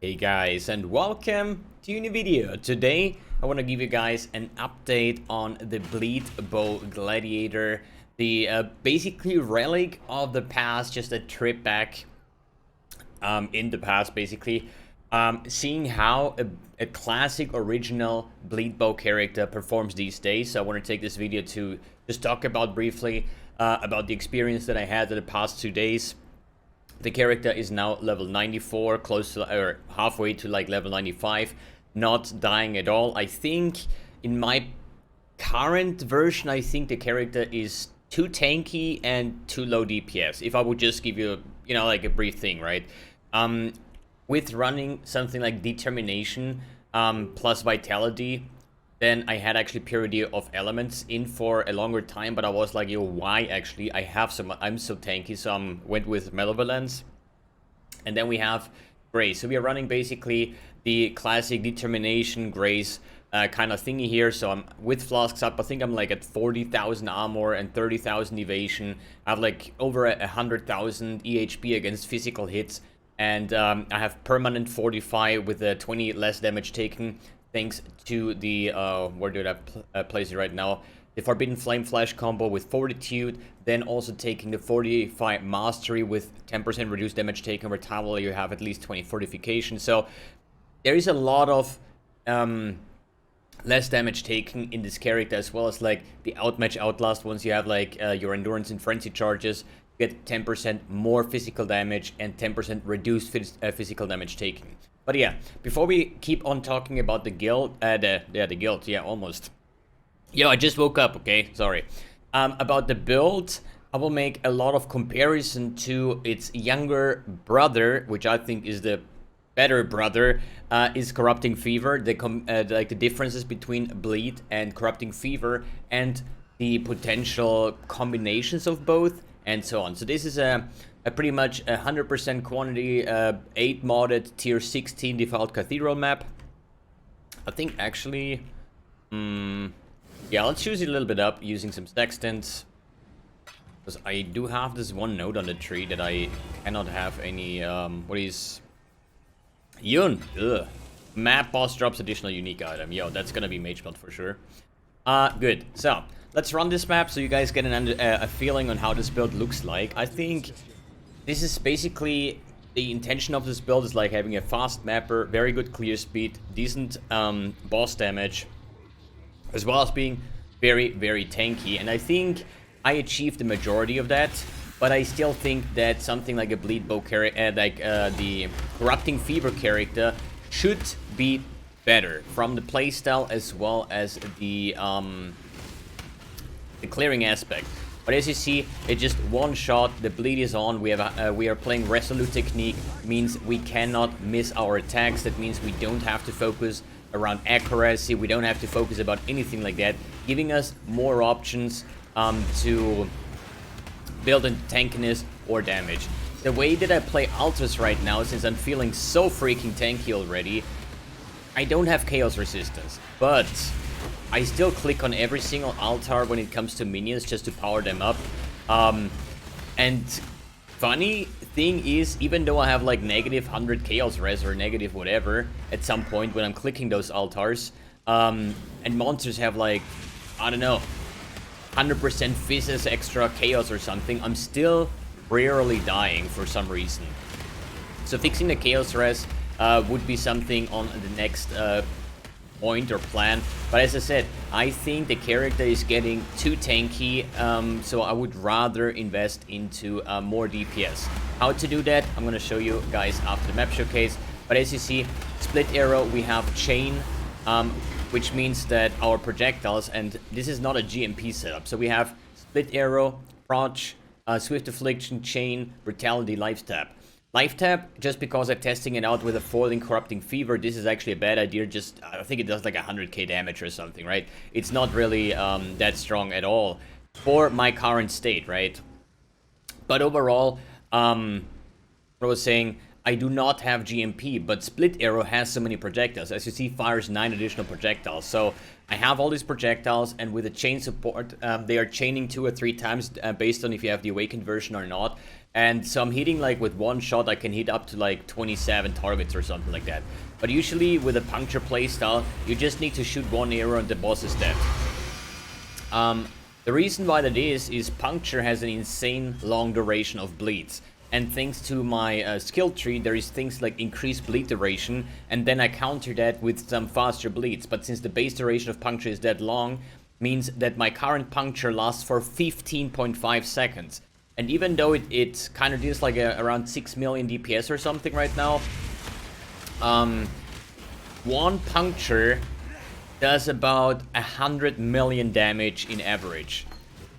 Hey guys, and welcome to a new video. Today I want to give you guys an update on the Bleed Bow Gladiator, the basically relic of the past, just a trip back in the past basically. Seeing how a classic original Bleed Bow character performs these days. So I want to take this video to just talk about briefly about the experience that I had in the past 2 days. The character is now level 94, close to or halfway to like level 95, not dying at all. I think in my current version, I think the character is too tanky and too low DPS. If I would just give you, like a brief thing, right? With running something like Determination plus Vitality, then I had actually Purity of Elements in for a longer time, but I was like, yo, why actually? I'm so tanky, so I went with Malevolence. And then we have Grace. So we are running basically the classic Determination, Grace kind of thingy here. So I'm with Flasks up, I think I'm like at 40,000 armor and 30,000 evasion. I have like over 100,000 EHP against physical hits. And I have permanent Fortify with 20 less damage taken. Thanks to the, where did I place it right now? The Forbidden Flame Flash combo with Fortitude, then also taking the Fortify Mastery with 10% reduced damage taken over time while you have at least 20 fortification. So there is a lot of less damage taken in this character, as well as like the Outmatch Outlast. Once you have like your Endurance and Frenzy charges, you get 10% more physical damage and 10% reduced physical damage taken. But yeah, before we keep on talking about the guild, the guild, yeah, almost. Yo, I just woke up, okay? Sorry. About the build, I will make a lot of comparison to its younger brother, which I think is the better brother, is Corrupting Fever. Like the differences between Bleed and Corrupting Fever, and the potential combinations of both, and so on. So this is a pretty much 100% quantity, 8 modded tier 16 default cathedral map. I think actually, yeah, let's choose it a little bit up using some stack stints, because I do have this one node on the tree that I cannot have any, what is, Yun, ugh. Map boss drops additional unique item. Yo, that's gonna be mage build for sure. Good, so let's run this map so you guys get a feeling on how this build looks like. I think this is basically the intention of this build, is like having a fast mapper, very good clear speed, decent boss damage, as well as being very, very tanky. And I think I achieved the majority of that, but I still think that something like a Bleed Bow character, the Corrupting Fever character, should be better from the playstyle as well as the clearing aspect. But as you see, it's just one shot, the bleed is on, we are playing Resolute technique, means we cannot miss our attacks. That means we don't have to focus around accuracy, we don't have to focus about anything like that, giving us more options to build into tankiness or damage. The way that I play Altars right now, since I'm feeling so freaking tanky already, I don't have Chaos Resistance, but I still click on every single altar when it comes to minions just to power them up. And funny thing is, even though I have like negative 100 chaos res or negative whatever at some point when I'm clicking those altars, and monsters have like, I don't know, 100% physis extra chaos or something, I'm still rarely dying for some reason. So fixing the chaos res would be something on the next point or plan. But as I said, I think the character is getting too tanky, so I would rather invest into more DPS. How to do that, I'm going to show you guys after the map showcase. But as you see, split arrow, we have chain, which means that our projectiles, and this is not a GMP setup, so we have split arrow, proc, swift affliction, chain, brutality, life tap. Life tap, just because I'm testing it out with a foiling Corrupting Fever, this is actually a bad idea. Just, I think it does like 100k damage or something, right? It's not really that strong at all for my current state, right? But overall, I was saying, I do not have GMP, but Split Arrow has so many projectiles. As you see, fires 9 additional projectiles. So I have all these projectiles, and with the chain support, they are chaining 2 or 3 times based on if you have the Awakened version or not. And so I'm hitting, like, with one shot, I can hit up to, like, 27 targets or something like that. But usually, with a Puncture playstyle, you just need to shoot 1 arrow and the boss is dead. The reason why that is Puncture has an insane long duration of bleeds. And thanks to my skill tree, there is things like increased bleed duration, and then I counter that with some faster bleeds. But since the base duration of Puncture is that long, means that my current Puncture lasts for 15.5 seconds. And even though it kind of deals like around 6 million DPS or something right now, one Puncture does about 100 million damage in average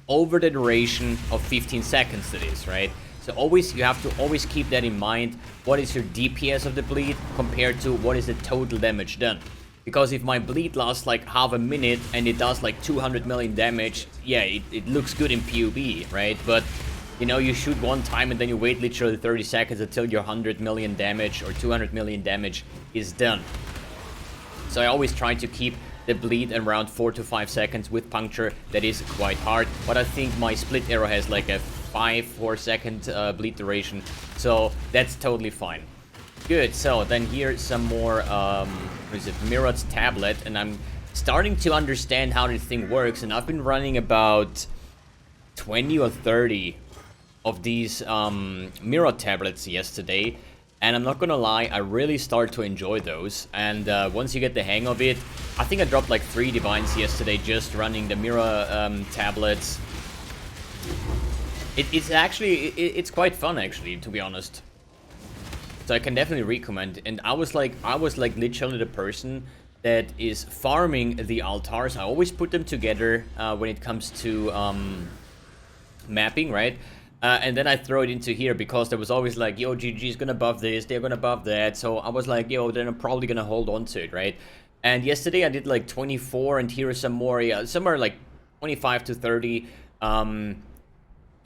over the duration of 15 seconds, that is, right? So you have to always keep that in mind. What is your DPS of the bleed compared to what is the total damage done? Because if my bleed lasts like half a minute and it does like 200 million damage, yeah, it looks good in PUB, right? But you know, you shoot one time and then you wait literally 30 seconds until your 100 million damage or 200 million damage is done. So I always try to keep the bleed around 4 to 5 seconds with Puncture. That is quite hard, but I think my Split Arrow has like a 4 second bleed duration, so that's totally fine. Good. So then here's some more what is it, Mirrod's tablet, and I'm starting to understand how this thing works, and I've been running about 20 or 30 of these Mirrod tablets yesterday, and I'm not gonna lie, I really start to enjoy those. And once you get the hang of it, I think I dropped like 3 divines yesterday just running the Mirrod tablets. It's quite fun, actually, to be honest. So I can definitely recommend. And I was like literally the person that is farming the altars. I always put them together when it comes to mapping, right? And then I throw it into here because there was always like, yo, GG's gonna buff this, they're gonna buff that. So I was like, yo, then I'm probably gonna hold on to it, right? And yesterday I did like 24, and here are some more, yeah, somewhere like 25 to 30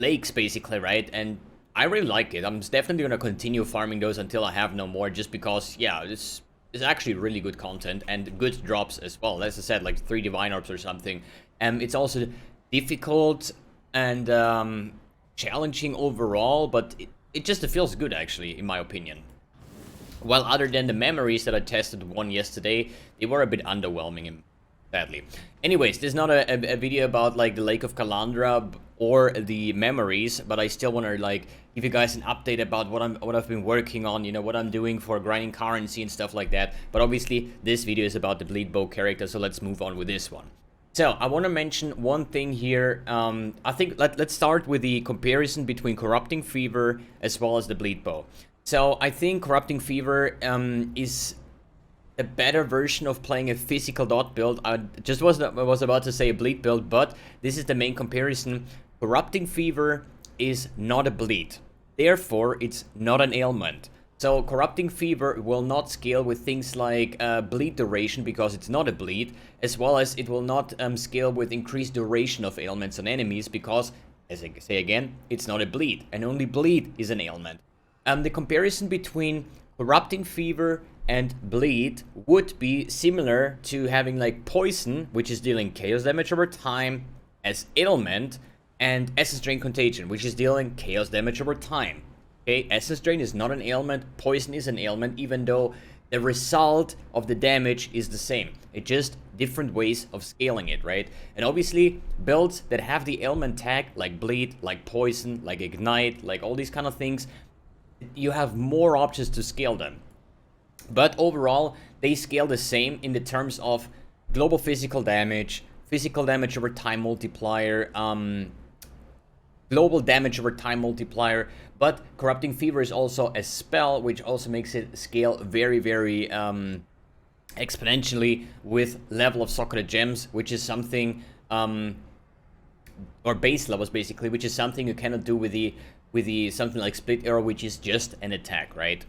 lakes, basically, right? And I really like it. I'm definitely gonna continue farming those until I have no more, just because, yeah, it's actually really good content and good drops as well. As I said, like 3 divine orbs or something. And it's also difficult and challenging overall, but it just feels good, actually, in my opinion. While other than the memories that I tested one yesterday, they were a bit underwhelming, sadly. Anyways, this is not a video about like the Lake of Kalandra or the memories, but I still want to like give you guys an update about what I've been working on, you know, what I'm doing for grinding currency and stuff like that. But obviously, this video is about the Bleed Bow character, so let's move on with this one. So, I want to mention one thing here. I think let's start with the comparison between Corrupting Fever as well as the Bleed Bow. So, I think Corrupting Fever is a better version of playing a physical dot build. I just was about to say a bleed build, but this is the main comparison. Corrupting Fever is not a bleed. Therefore, it's not an ailment. So Corrupting Fever will not scale with things like bleed duration because it's not a bleed, as well as it will not scale with increased duration of ailments on enemies because, as I say again, it's not a bleed, and only bleed is an ailment. The comparison between Corrupting Fever and bleed would be similar to having like poison, which is dealing chaos damage over time, as ailment, and Essence Drain Contagion, which is dealing chaos damage over time. Okay, Essence Drain is not an ailment, poison is an ailment, even though the result of the damage is the same. It's just different ways of scaling it, right? And obviously, builds that have the ailment tag, like bleed, like poison, like ignite, like all these kind of things, you have more options to scale them. But overall, they scale the same in the terms of global physical damage over time multiplier, global damage over time multiplier, but Corrupting Fever is also a spell, which also makes it scale very, very exponentially with level of socketed gems, which is something, or base levels basically, which is something you cannot do with the something like Split Arrow, which is just an attack, right?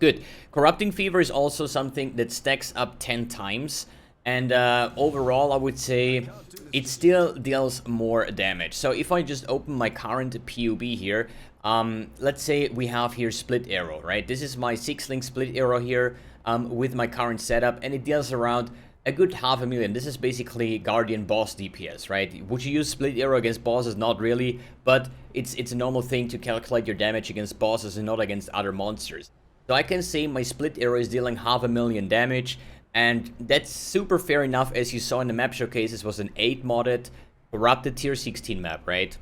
Good. Corrupting Fever is also something that stacks up 10 times, and overall I would say it still deals more damage. So if I just open my current PUB here, Let's say we have here split arrow, right? This is my 6-link split arrow here with my current setup, and it deals around a good 500,000. This is basically Guardian boss DPS, right? Would you use split arrow against bosses? Not really, but it's a normal thing to calculate your damage against bosses and not against other monsters. So I can say my split arrow is dealing 500,000 damage, and that's super fair enough. As you saw in the map showcase, this was an 8 modded corrupted tier 16 map, right?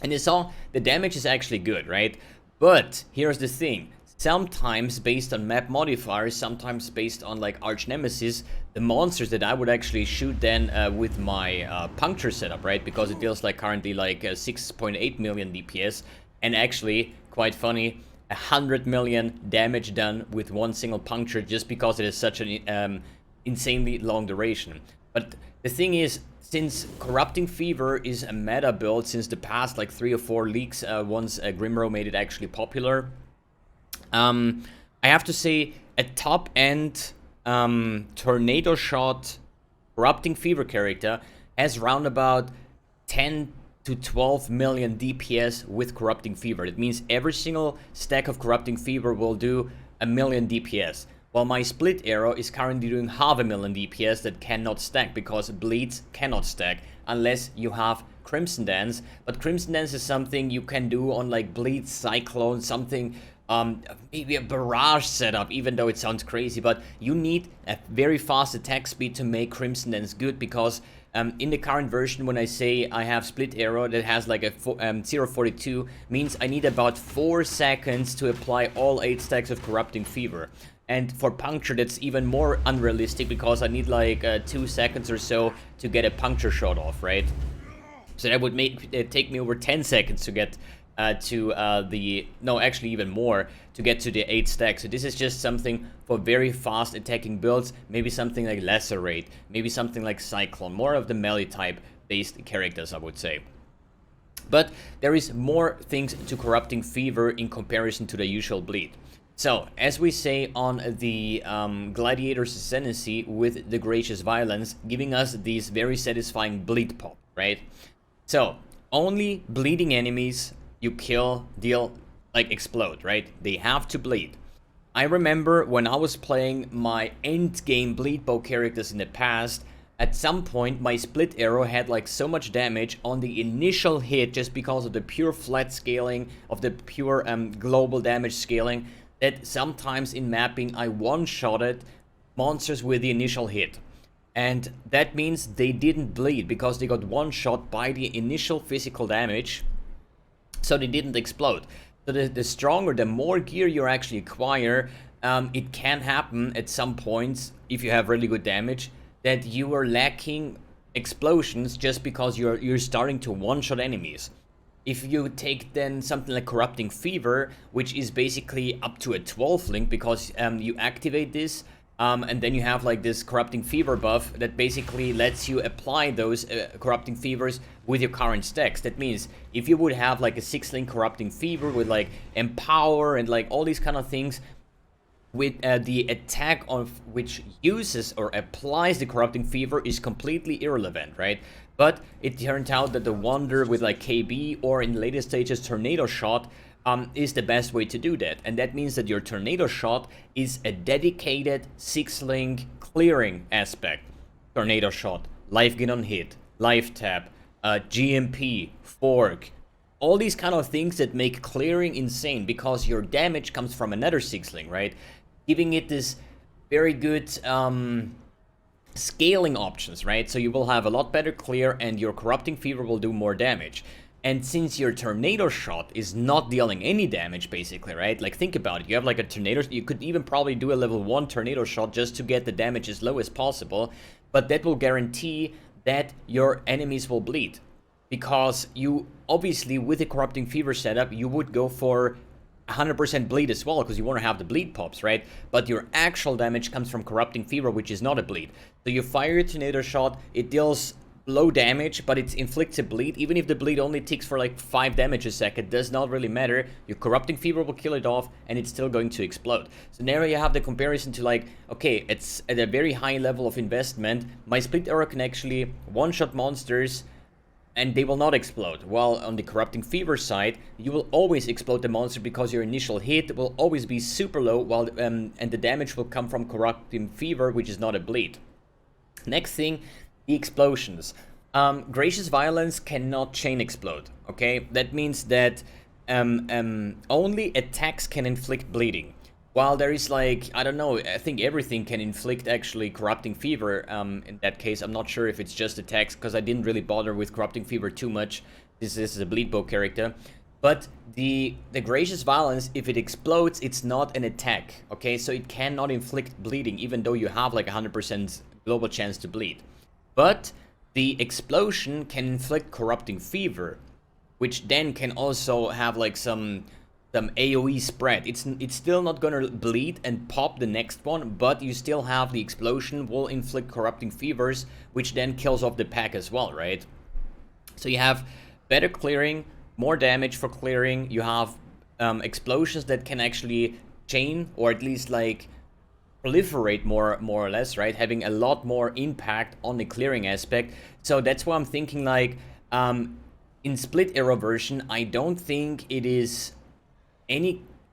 And you saw the damage is actually good, right? But here's the thing. Sometimes based on map modifiers, sometimes based on like arch nemesis, the monsters that I would actually shoot then with my puncture setup, right? Because it deals like currently like 6.8 million DPS, and actually, quite funny, 100 million damage done with one single puncture, just because it is such an insanely long duration. But the thing is, since Corrupting Fever is a meta build since the past like 3 or 4 leaks, once Grimro made it actually popular, I have to say a top end Tornado Shot Corrupting Fever character has round about 10 to 12 million DPS with Corrupting Fever. That means every single stack of Corrupting Fever will do 1 million DPS. While my split arrow is currently doing 500,000 DPS that cannot stack, because bleeds cannot stack unless you have Crimson Dance. But Crimson Dance is something you can do on like Bleed, Cyclone, something, maybe a barrage setup, even though it sounds crazy. But you need a very fast attack speed to make Crimson Dance good, because in the current version, when I say I have split arrow that has like a 0.42, means I need about 4 seconds to apply all 8 stacks of Corrupting Fever. And for puncture, that's even more unrealistic, because I need like 2 seconds or so to get a puncture shot off, right? So that would make it take me over 10 seconds to get no, actually even more, to get to the 8 stacks. So this is just something for very fast attacking builds, maybe something like Lacerate, maybe something like Cyclone, more of the melee type based characters, I would say. But there is more things to Corrupting Fever in comparison to the usual bleed. So, as we say on the Gladiator's Ascendancy with the Gracious Violence, giving us these very satisfying bleed pop, right? So, only bleeding enemies you kill, deal, like explode, right? They have to bleed. I remember when I was playing my endgame bleed bow characters in the past, at some point my split arrow had like so much damage on the initial hit, just because of the pure flat scaling, of the pure global damage scaling, that sometimes in mapping I one-shotted monsters with the initial hit. And that means they didn't bleed, because they got one-shot by the initial physical damage, so they didn't explode. So the stronger, the more gear you actually acquire, it can happen at some points, if you have really good damage, that you are lacking explosions just because you're starting to one-shot enemies. If you take then something like Corrupting Fever, which is basically up to a 12 link, because you activate this, and then you have like this Corrupting Fever buff that basically lets you apply those Corrupting Fevers with your current stacks. That means if you would have like a 6-link Corrupting Fever with like Empower and like all these kind of things, with the attack of which uses or applies the Corrupting Fever is completely irrelevant, right? But it turned out that the Wonder with like KB, or in later stages Tornado Shot, is the best way to do that. And that means that your Tornado Shot is a dedicated 6-link clearing aspect. Tornado Shot, Life Gain on Hit, Life Tap, GMP, Fork, all these kind of things that make clearing insane, because your damage comes from another 6-link, right? Giving it this very good scaling options, right? So you will have a lot better clear, and your Corrupting Fever will do more damage. And since your Tornado Shot is not dealing any damage, basically, right? Like, think about it. You have like a Tornado... You could even probably do a level 1 Tornado Shot just to get the damage as low as possible. But that will guarantee that your enemies will bleed. Because you, obviously, with the Corrupting Fever setup, you would go for 100% bleed as well, because you want to have the bleed pops, right? But your actual damage comes from Corrupting Fever, which is not a bleed. So you fire your Tornado Shot, it deals low damage, but it inflicts a bleed. Even if the bleed only ticks for like 5 damage a second, does not really matter. Your Corrupting Fever will kill it off, and it's still going to explode. So now you have the comparison to like, okay, it's at a very high level of investment. My split arrow can actually one-shot monsters and they will not explode. While on the Corrupting Fever side, you will always explode the monster because your initial hit will always be super low, while and the damage will come from Corrupting Fever, which is not a bleed. Next thing, the explosions. Gracious Violence cannot chain explode, okay? That means that only attacks can inflict bleeding. While there is like, I don't know, I think everything can inflict actually Corrupting Fever. In that case, I'm not sure if it's just attacks, because I didn't really bother with Corrupting Fever too much. This is a bleed bow character. But the Gracious Violence, if it explodes, it's not an attack, okay? So it cannot inflict bleeding, even though you have like 100% global chance to bleed. But the explosion can inflict Corrupting Fever, which then can also have like some AoE spread. It's still not gonna bleed and pop the next one, but you still have the explosion will inflict Corrupting Fevers, which then kills off the pack as well, right? So you have better clearing, more damage for clearing. You have explosions that can actually chain, or at least like proliferate more or less, right? Having a lot more impact on the clearing aspect. So that's why I'm thinking like in Split Arrow version, I don't think it is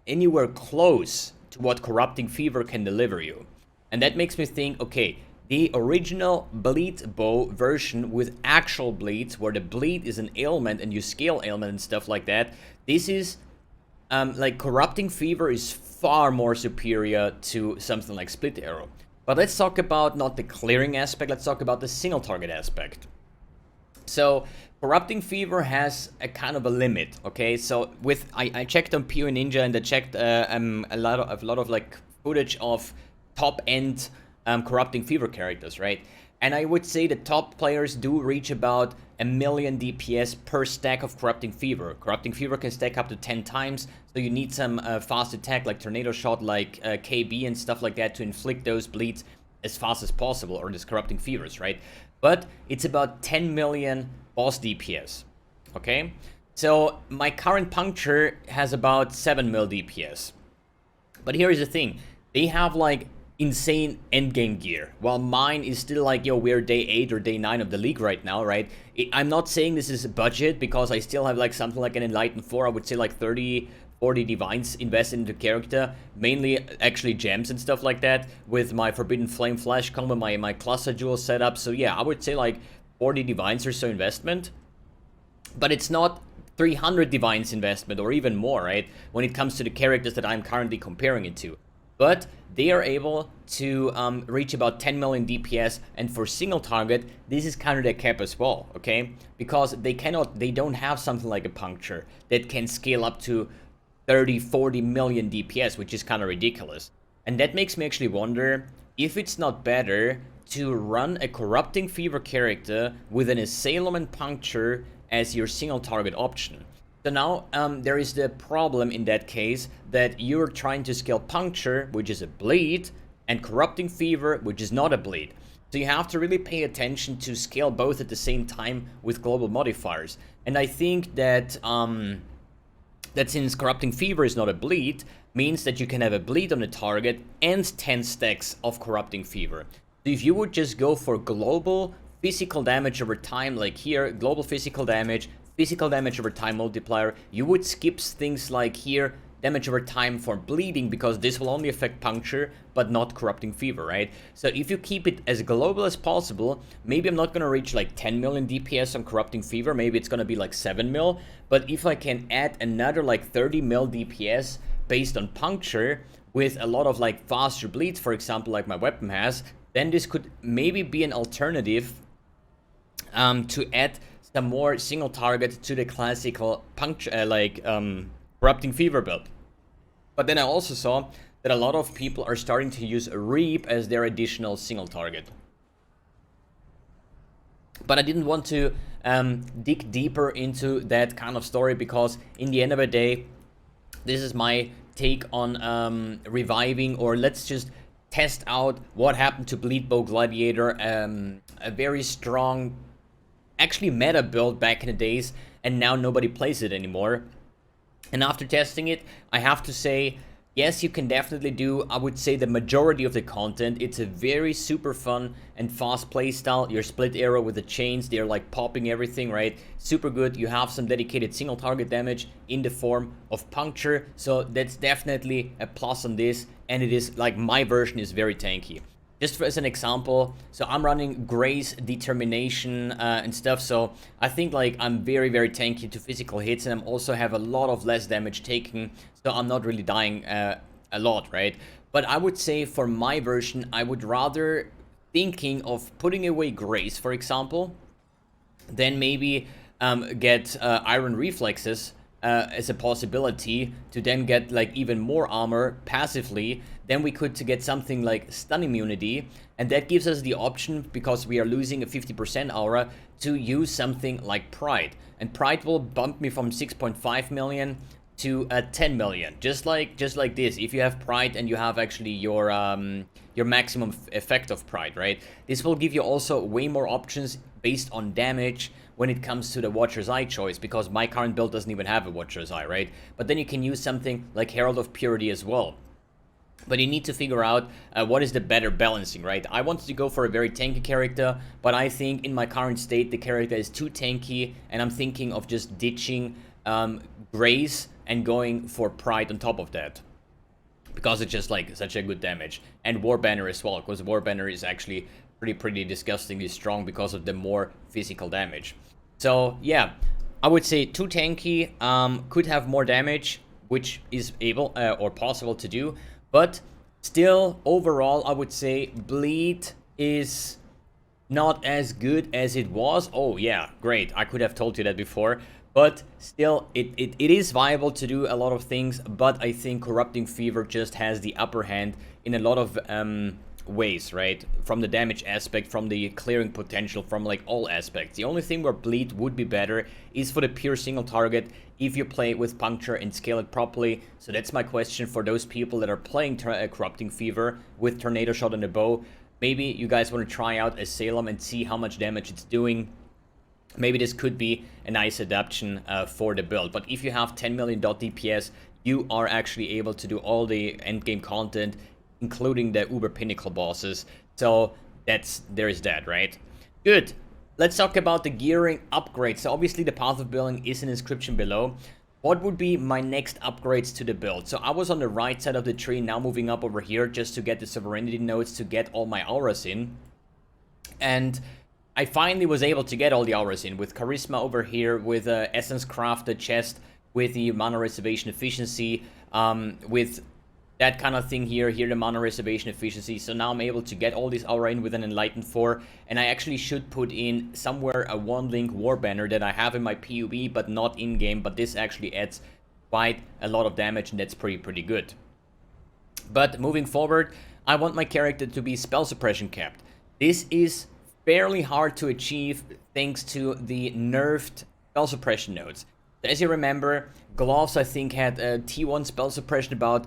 anywhere close to what Corrupting Fever can deliver you. And that makes me think, okay, the original bleed bow version with actual bleeds, where the bleed is an ailment and you scale ailment and stuff like that, this is like Corrupting Fever is far more superior to something like Split Arrow. But let's talk about not the clearing aspect, let's talk about the single target aspect. So Corrupting Fever has a kind of a limit, okay? So with I checked on PO Ninja, and I checked a lot of like footage of top end Corrupting Fever characters, right? And I would say the top players do reach about 1 million DPS per stack of Corrupting Fever. Corrupting Fever can stack up to 10 times, so you need some fast attack like Tornado Shot, like KB and stuff like that to inflict those bleeds as fast as possible, or these Corrupting Fevers, right? But it's about 10 million boss DPS, okay? So my current Puncture has about 7 mil DPS. But here is the thing, they have like insane endgame gear, while mine is still like, yo, we're day 8 or day 9 of the league right now, right? I'm not saying this is a budget, because I still have like something like an Enlightened 4, I would say like 30, 40 divines invested into character, mainly actually gems and stuff like that, with my Forbidden Flame Flash combo, my Cluster Jewel setup. So yeah, I would say like 40 divines or so investment, but it's not 300 divines investment or even more, right, when it comes to the characters that I'm currently comparing it to. But they are able to reach about 10 million DPS, and for single target, this is kind of their cap as well, okay? Because they don't have something like a Puncture that can scale up to 30, 40 million DPS, which is kind of ridiculous. And that makes me actually wonder if it's not better to run a Corrupting Fever character with an Asylum and Puncture as your single target option. So now there is the problem in that case that you're trying to scale Puncture, which is a bleed, and Corrupting Fever, which is not a bleed. So you have to really pay attention to scale both at the same time with global modifiers. And I think that that since Corrupting Fever is not a bleed, means that you can have a bleed on the target and 10 stacks of Corrupting Fever. So if you would just go for global physical damage over time, like here, global physical damage over time multiplier, you would skip things like here, damage over time for bleeding, because this will only affect Puncture, but not Corrupting Fever, right? So if you keep it as global as possible, maybe I'm not gonna reach like 10 million DPS on Corrupting Fever, maybe it's gonna be like 7 mil, but if I can add another like 30 mil DPS based on Puncture, with a lot of like faster bleeds, for example, like my weapon has, then this could maybe be an alternative to add some more single target to the classical Puncture, Corrupting Fever build. But then I also saw that a lot of people are starting to use Reap as their additional single target. But I didn't want to dig deeper into that kind of story, because in the end of the day, this is my take on reviving, or let's just test out what happened to Bleed Bow Gladiator, a very strong, actually meta build back in the days, and now nobody plays it anymore. And after testing it, I have to say yes, you can definitely do, I would say, the majority of the content. It's a very super fun and fast playstyle. Your split arrow with the chains, they're like popping everything, right? Super good. You have some dedicated single target damage in the form of puncture, so that's definitely a plus on this, and it is like my version is very tanky. Just as an example, so I'm running Grace, Determination, and stuff, so I think like I'm very, very tanky to physical hits, and I'm also have a lot of less damage taken, so I'm not really dying a lot, right? But I would say for my version, I would rather thinking of putting away Grace, for example, then maybe get Iron Reflexes as a possibility to then get like even more armor passively. Then we could to get something like Stun Immunity, and that gives us the option, because we are losing a 50% aura, to use something like Pride. And Pride will bump me from 6.5 million to 10 million, just like this. If you have Pride and you have actually your maximum effect of Pride, right? This will give you also way more options based on damage when it comes to the Watcher's Eye choice, because my current build doesn't even have a Watcher's Eye, right? But then you can use something like Herald of Purity as well. But you need to figure out what is the better balancing, right? I wanted to go for a very tanky character, but I think in my current state the character is too tanky, and I'm thinking of just ditching Grace and going for Pride on top of that, because it's just like such a good damage. And War Banner as well, because War Banner is actually pretty disgustingly strong because of the more physical damage. So yeah, I would say too tanky, could have more damage, which is able or possible to do, but still overall I would say Bleed is not as good as it was. Oh yeah, great, I could have told you that before. But still, it is viable to do a lot of things, but I think Corrupting Fever just has the upper hand in a lot of ways, right? From the damage aspect, from the clearing potential, from like all aspects. The only thing where Bleed would be better is for the pure single target if you play with Puncture and scale it properly. So that's my question for those people that are playing Corrupting Fever with Tornado Shot and a bow. Maybe you guys want to try out a Salem and see how much damage it's doing. Maybe this could be a nice adaptation for the build. But if you have 10 million DPS, you are actually able to do all the endgame content, including the Uber Pinnacle bosses. So there is that, right? Good. Let's talk about the gearing upgrades. So obviously the path of building is in the description below. What would be my next upgrades to the build? So I was on the right side of the tree, now moving up over here just to get the sovereignty nodes to get all my auras in. And I finally was able to get all the auras in with Charisma over here, with Essence Crafted chest, with the Mana Reservation Efficiency, with that kind of thing here the Mana Reservation Efficiency. So now I'm able to get all these aura in with an Enlightened 4, and I actually should put in somewhere a 1-link War Banner that I have in my PUB, but not in-game, but this actually adds quite a lot of damage, and that's pretty good. But moving forward, I want my character to be spell suppression capped. This is fairly hard to achieve thanks to the nerfed spell suppression nodes. As you remember, Gloves I think had a T1 spell suppression, about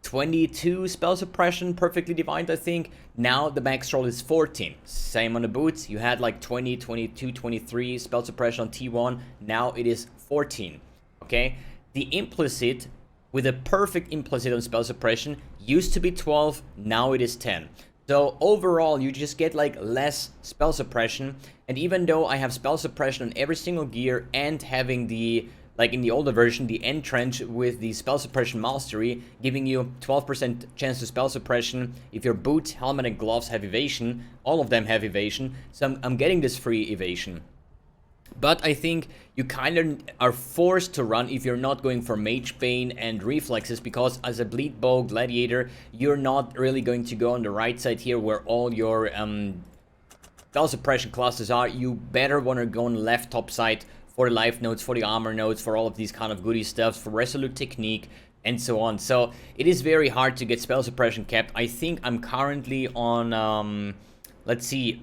22 spell suppression, perfectly divined I think. Now the max roll is 14. Same on the boots, you had like 20, 22, 23 spell suppression on T1, now it is 14, okay? The implicit, with a perfect implicit on spell suppression, used to be 12, now it is 10. So overall, you just get like less spell suppression, and even though I have spell suppression on every single gear and having the, like in the older version, the Entrench with the spell suppression mastery, giving you 12% chance to spell suppression. If your boots, helmet, and gloves have evasion, all of them have evasion, so I'm getting this free evasion. But I think you kind of are forced to run if you're not going for Mage Bane and Reflexes, because as a Bleed Bow Gladiator, you're not really going to go on the right side here where all your spell suppression classes are. You better want to go on the left top side for the life nodes, for the armor nodes, for all of these kind of goody stuff, for Resolute Technique, and so on. So it is very hard to get spell suppression capped. I think I'm currently on, let's see,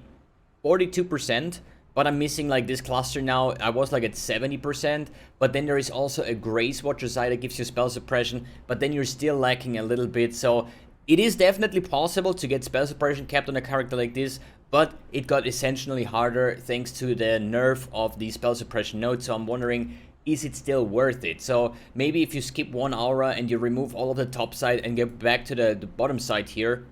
42%. But I'm missing like this cluster now. I was like at 70%, but then there is also a Grace Watcher side that gives you spell suppression, but then you're still lacking a little bit. So it is definitely possible to get spell suppression capped on a character like this, but it got essentially harder thanks to the nerf of the spell suppression node. So I'm wondering, is it still worth it? So maybe if you skip one aura and you remove all of the top side and get back to the bottom side here,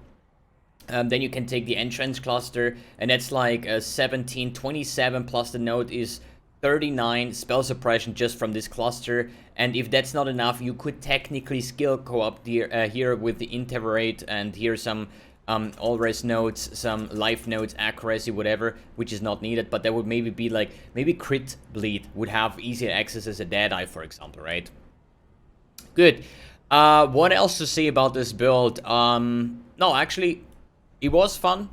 then you can take the entrance cluster, and that's like 17, 27 plus the node is 39 spell suppression just from this cluster. And if that's not enough, you could technically skill co-op here with the interrogate, and here some all-res nodes, some life nodes, accuracy, whatever, which is not needed, but that would maybe be like, maybe crit bleed would have easier access as a Deadeye, for example, right? Good. What else to say about this build? No, actually, it was fun.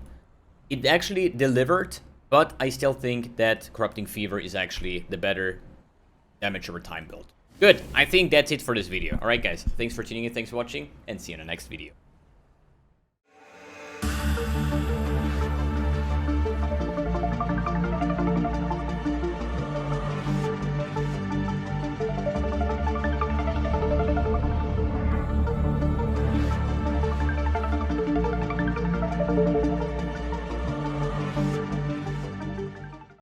It actually delivered, but I still think that Corrupting Fever is actually the better damage over time build. Good. I think that's it for this video. Alright, guys. Thanks for tuning in, thanks for watching, and see you in the next video.